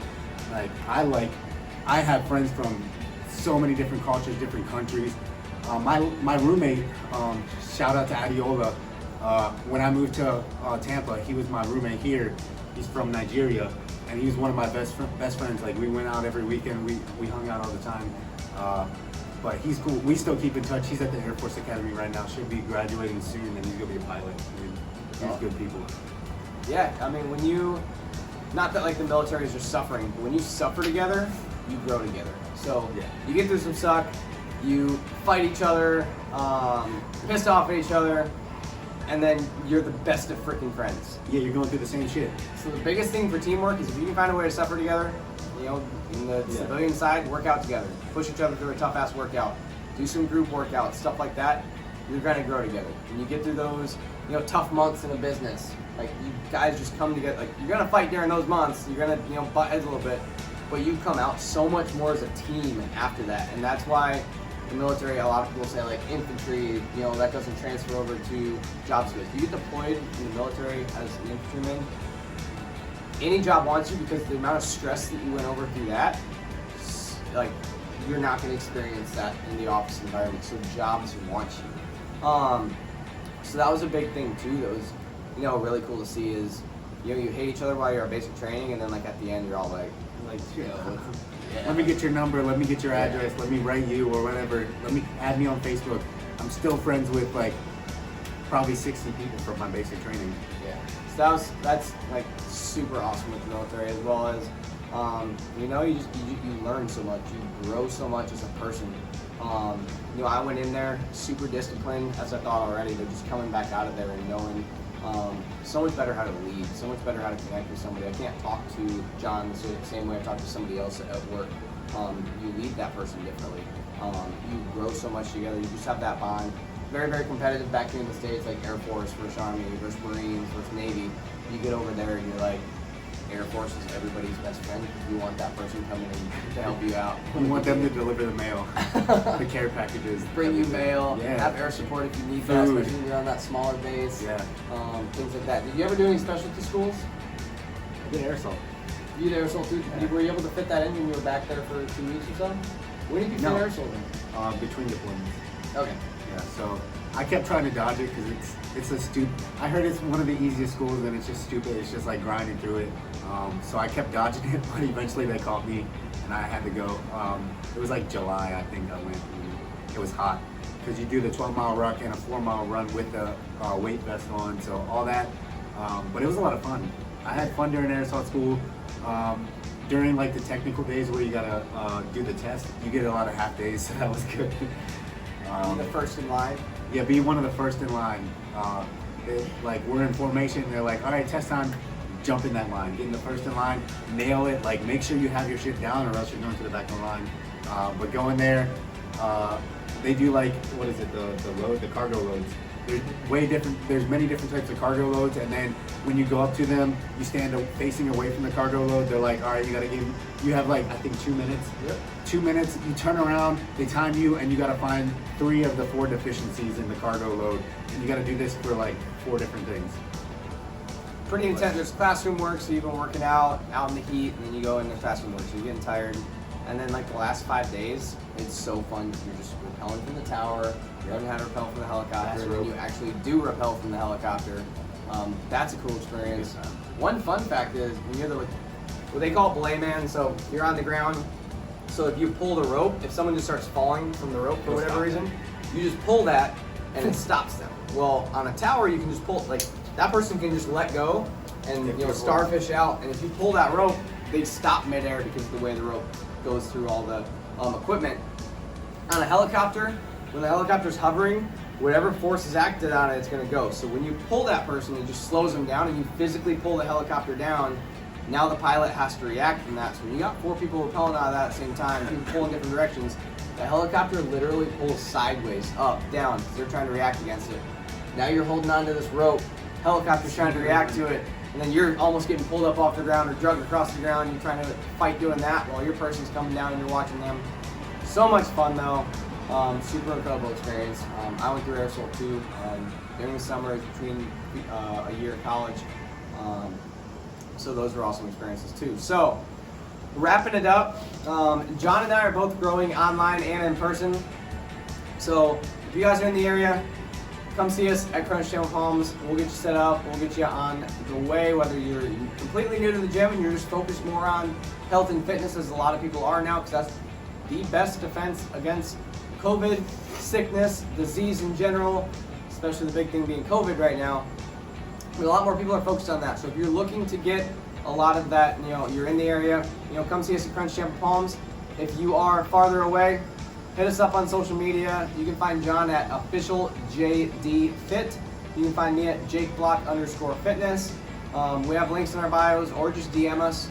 I have friends from so many different cultures, different countries. My roommate, shout out to Adiola, when I moved to Tampa, he was my roommate here. He's from Nigeria, and he was one of my best friends. Like we went out every weekend, we hung out all the time. But he's cool. We still keep in touch. He's at the Air Force Academy right now. Should be graduating soon, and he's gonna be a pilot. I mean, these good people. Yeah, I mean, when you not that like the military is just suffering, but when you suffer together, you grow together. So Yeah. you get through some suck, you fight each other, pissed off at each other, and then you're the best of freaking friends. Yeah, you're going through the same shit. So the biggest thing for teamwork is if you can find a way to suffer together, you know, in the civilian side, work out together, push each other through a tough ass workout, do some group workouts, stuff like that. You're gonna grow together. When you get through those, you know, tough months in a business, like you guys just come together. Like you're gonna fight during those months. You're gonna, you know, butt heads a little bit, but you come out so much more as a team after that, and that's why the military. A lot of people say like infantry, you know, that doesn't transfer over to job skills. You get deployed in the military as an infantryman. Any job wants you because the amount of stress that you went over through that, like you're not going to experience that in the office environment. So jobs want you. So that was a big thing too. That was, you know, really cool to see is, you know, you hate each other while you're at basic training, and then like at the end you're all like, Shit, yeah. let me get your number, let me get your address, let me write you or whatever. Let me add me on Facebook. I'm still friends with like probably 60 people from my basic training. Yeah. So that's like super awesome with the military, as well as you know, you learn so much, you grow so much as a person. You know, I went in there super disciplined as I thought already, but just coming back out of there and knowing so much better how to lead, so much better how to connect with somebody. I can't talk to John the same way I talk to somebody else at work. You lead that person differently. You grow so much together. You just have that bond. Very, very competitive back here in the States, like Air Force versus Army versus Marines versus Navy. You get over there and you're like, Air Force is everybody's best friend. You want that person coming in to help you out. You want them to deliver the mail, the care packages. Bring you mail, yeah. have air support if you need that, Food. especially when you're on that smaller base. Yeah. Things like that. Did you ever do any specialty schools? I did air assault. You did air assault too? Yeah. Were you able to fit that in when you were back there for 2 weeks or so? When did you fit No. air assault in? Between deployments. Okay. Yeah, so I kept trying to dodge it because it's a stupid. I heard it's one of the easiest schools and it's just stupid. It's just like grinding through it. So I kept dodging it, but eventually they caught me and I had to go. It was like July, I think I went. And it was hot because you do the 12-mile ruck and a 4-mile run with the weight vest on, so all that. But it was a lot of fun. I had fun during air assault school. During like the technical days where you gotta do the test, you get a lot of half days, so that was good. The first in line. Yeah, be one of the first in line. Like we're in formation, they're like, all right, test time, jump in that line, get in the first in line, nail it, like make sure you have your shit down or else you're going to the back of the line. But go in there, they do like, what is it, the cargo loads. There's many different types of cargo loads, and then when you go up to them, you stand facing away from the cargo load. They're like, all right, you have like, I think 2 minutes. Yep. 2 minutes, you turn around, they time you, and you gotta find 3 of the 4 deficiencies in the cargo load. And you gotta do this for like 4 different things. Pretty intense. There's classroom work, so you've been working out in the heat, and then you go in the classroom work, so you're getting tired. And then like the last 5 days, it's so fun. You're just rappelling from the tower, learning how to rappel from the helicopter, and then you actually do rappel from the helicopter. That's a cool experience. One fun fact is when you're what they call belay man, so you're on the ground. So if you pull the rope, if someone just starts falling from the rope for whatever reason, you just pull that and it stops them. Well, on a tower, you can just pull, like that person can just let go and you know starfish out. And if you pull that rope, they stop midair because of the way the rope goes through all the equipment. On a helicopter, when the helicopter's hovering, whatever force is acted on it, it's going to go. So when you pull that person, it just slows them down, and you physically pull the helicopter down. Now the pilot has to react from that. So when you got 4 people rappelling out of that at the same time, people pulling different directions, the helicopter literally pulls sideways, up, down, because they're trying to react against it. Now you're holding on to this rope, helicopter's trying to react to it, and then you're almost getting pulled up off the ground or dragged across the ground. You're trying to fight doing that while your person's coming down and you're watching them. So much fun though. Super incredible experience. I went through air assault too. During the summer, between a year of college. So those were awesome experiences too. So wrapping it up, John and I are both growing online and in person. So if you guys are in the area, come see us at Crunch Town Palms. We'll get you set up. We'll get you on the way, whether you're completely new to the gym and you're just focused more on health and fitness, as a lot of people are now, because that's the best defense against COVID, sickness, disease in general, especially the big thing being COVID right now. A lot more people are focused on that. So if you're looking to get a lot of that, you're in the area, come see us at Crunch Tampa Palms. If you are farther away, hit us up on social media. You can find John at officialjdfit. You can find me at jakeblock_fitness. We have links in our bios, or just DM us.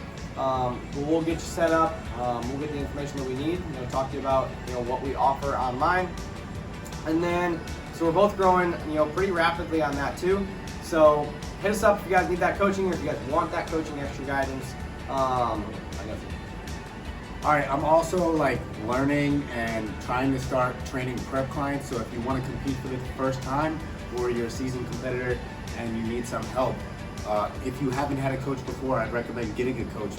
We'll get you set up. We'll get the information that we need. Talk to you about what we offer online. And then, so we're both growing pretty rapidly on that too. So hit us up if you guys need that coaching, or if you guys want that coaching, extra guidance. All right, I'm also learning and trying to start training prep clients. So if you want to compete for the first time, or you're a seasoned competitor and you need some help, if you haven't had a coach before, I'd recommend getting a coach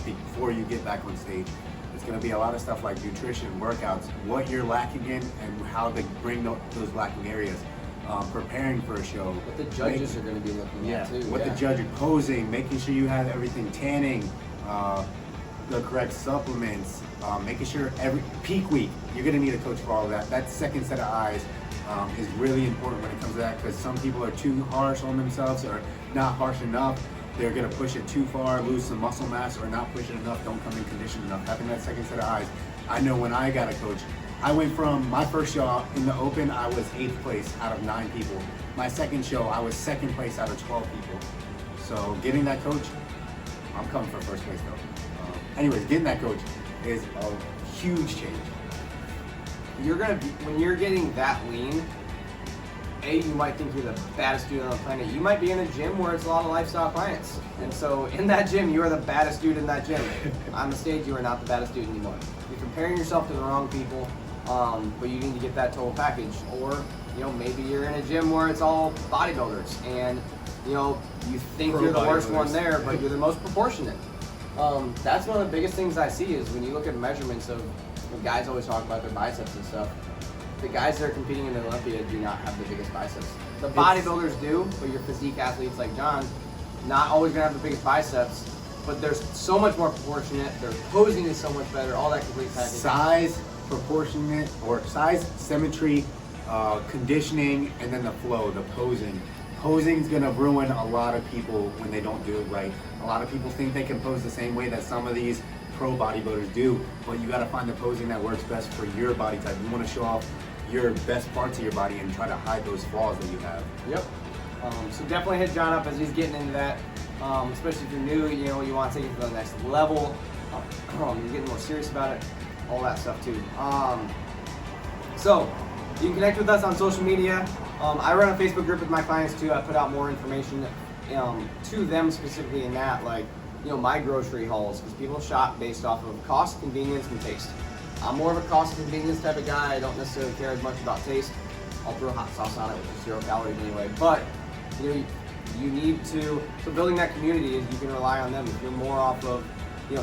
before you get back on stage. It's going to be a lot of stuff like nutrition, workouts, what you're lacking in, and how to bring those lacking areas. Preparing for a show. What the judges are going to be looking at too. What the judge is posing, making sure you have everything, tanning, the correct supplements, making sure every peak week, you're going to need a coach for all of that. That second set of eyes is really important when it comes to that, because some people are too harsh on themselves or not harsh enough. They're going to push it too far, lose some muscle mass, or not push it enough, don't come in conditioned enough. Having that second set of eyes. I know when I got a coach, I went from my first show in the open, I was 8th place out of 9 people. My second show, I was 2nd place out of 12 people. So getting that coach, I'm coming for first place though. Anyways, getting that coach is a huge change. When you're getting that lean, you might think you're the baddest dude on the planet. You might be in a gym where it's a lot of lifestyle clients. And so in that gym, you are the baddest dude in that gym. On the stage, you are not the baddest dude anymore. You're comparing yourself to the wrong people, but you need to get that total package. Or, maybe you're in a gym where it's all bodybuilders and, you think you're the worst one there, but you're the most proportionate. That's one of the biggest things I see is when you look at measurements of, guys always talk about their biceps and stuff. The guys that are competing in the Olympia do not have the biggest biceps. The bodybuilders do, but your physique athletes like John, not always gonna have the biggest biceps, but they're so much more proportionate, their posing is so much better, all that complete package. Size, proportionate, or size, symmetry, conditioning, and then the flow, the posing. Posing's gonna ruin a lot of people when they don't do it right. A lot of people think they can pose the same way that some of these pro bodybuilders do, but you gotta find the posing that works best for your body type. You wanna show off your best parts of your body and try to hide those flaws that you have. Yep. So definitely hit John up as he's getting into that. Especially if you're new, you want to take it to the next level. You're getting more serious about it, all that stuff too. So you can connect with us on social media. I run a Facebook group with my clients too. I put out more information to them specifically in that, my grocery hauls, because people shop based off of cost, convenience, and taste. I'm more of a cost and convenience type of guy. I don't necessarily care as much about taste. I'll throw hot sauce on it, which is 0 calories anyway. But you need to. So building that community is you can rely on them. If you're more off of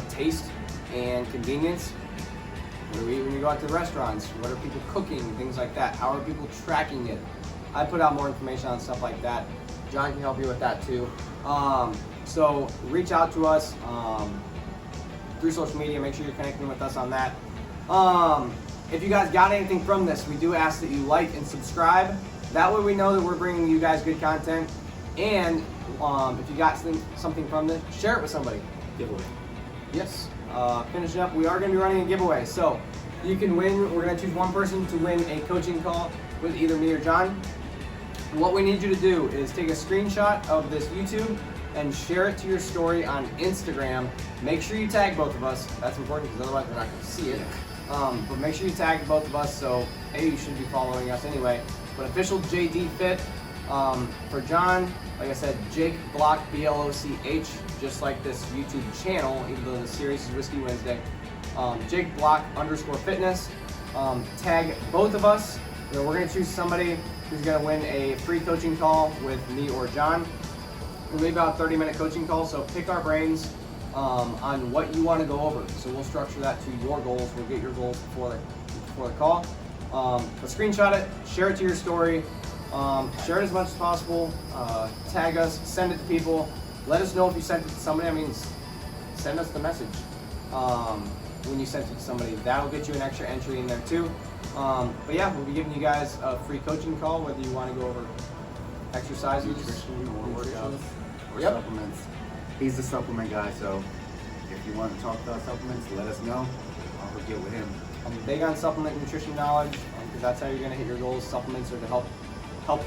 taste and convenience, what do we eat when you go out to the restaurants? What are people cooking? Things like that. How are people tracking it? I put out more information on stuff like that. John can help you with that too. So reach out to us through social media. Make sure you're connecting with us on that. If you guys got anything from this, we do ask that you like and subscribe. That way we know that we're bringing you guys good content. And if you got something from this, share it with somebody. Giveaway. Yes. Finishing up, we are going to be running a giveaway. So you can win. We're going to choose one person to win a coaching call with either me or John. What we need you to do is take a screenshot of this YouTube and share it to your story on Instagram. Make sure you tag both of us. That's important because otherwise we're not going to see it. But make sure you tag both of us. So you should be following us anyway. But official JD Fit for John. Like I said, Jake Block BLOCH, just like this YouTube channel, even though the series is Whiskey Wednesday. Jake Block _fitness. Tag both of us. We're going to choose somebody who's going to win a free coaching call with me or John. It'll be about a 30-minute coaching call, so pick our brains on what you want to go over. So we'll structure that to your goals. We'll get your goals before the call. But screenshot it, share it to your story, share it as much as possible, tag us, send it to people. Let us know if you sent it to somebody. I mean, send us the message when you sent it to somebody. That'll get you an extra entry in there too. But yeah, we'll be giving you guys a free coaching call, whether you want to go over exercises, Nutrition, or workouts, or Yep. supplements. He's the supplement guy, so if you want to talk about supplements, let us know. I'll hook you up with him. I'm big on supplement nutrition knowledge because that's how you're going to hit your goals. Supplements are to help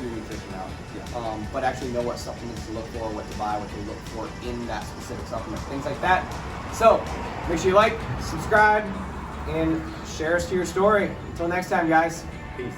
your nutrition out. Yeah. But actually know what supplements to look for, what to buy, what to look for in that specific supplement, things like that. So make sure you like, subscribe, and share us to your story. Until next time, guys. Peace.